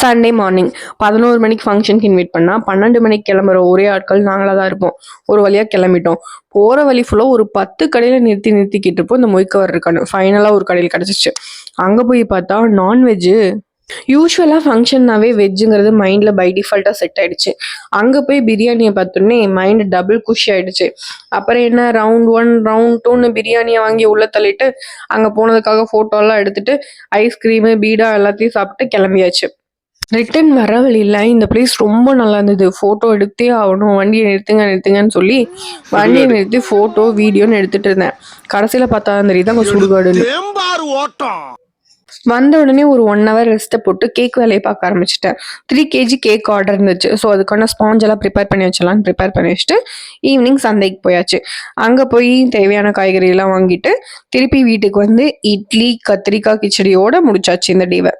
Sunday morning 11 மணிக்கு ஃபங்க்ஷனுக்கு invite பண்ணால் 12 மணிக்கு கிளம்புற ஒரே ஆட்கள் நாங்களாக தான் இருப்போம். ஒரு வழியாக கிளம்பிட்டோம். போகிற வழி ஃபுல்லாக ஒரு 10 கடையில் நிறுத்திக்கிட்டு இருப்போம். இந்த மொய்க்கவர் இருக்கானு ஃபைனலாக ஒரு கடையில் கிடச்சிச்சு. அங்கே போய் பார்த்தா நான்வெஜ்ஜு. யூஸ்வலாக ஃபங்க்ஷன்னாவே வெஜ்ஜுங்கிறது மைண்டில் பை டிஃபால்ட்டாக செட் ஆகிடுச்சு. அங்கே போய் பிரியாணியை பார்த்தோன்னே மைண்டு டபுள் குஷி ஆகிடுச்சு. அப்புறம் என்ன ரவுண்ட் 1 ரவுண்ட் 2ன்னு பிரியாணியை வாங்கி உள்ளே தள்ளிட்டு அங்கே போனதுக்காக ஃபோட்டோலாம் எடுத்துகிட்டு ஐஸ்கிரீமு பீடா எல்லாத்தையும் சாப்பிட்டு கிளம்பியாச்சு. ரிட்டன் வர வழியில் இந்த பிளேஸ் ரொம்ப நல்லா இருந்தது. ஃபோட்டோ எடுத்தே ஆகணும், வண்டியை நிறுத்துங்கன்னு சொல்லி வண்டியை நிறுத்தி ஃபோட்டோ வீடியோன்னு எடுத்துகிட்டு இருந்தேன். கடைசியில் பார்த்தா தெரியுது அங்கே சுடுகாடு. வந்த உடனே ஒரு 1 hour ரெஸ்ட்டை போட்டு கேக் வேலையை பார்க்க ஆரம்பிச்சிட்டேன். 3 kg கேக் ஆர்டர் இருந்துச்சு. ஸோ அதுக்கான ஸ்பாஞ்ச் எல்லாம் ப்ரிப்பேர் பண்ணி வச்சுட்டு ஈவினிங் சந்தைக்கு போயாச்சு. அங்கே போய் தேவையான காய்கறியெல்லாம் வாங்கிட்டு திருப்பி வீட்டுக்கு வந்து இட்லி கத்திரிக்காய் கிச்சடியோடு முடிச்சாச்சு இந்த டேவை.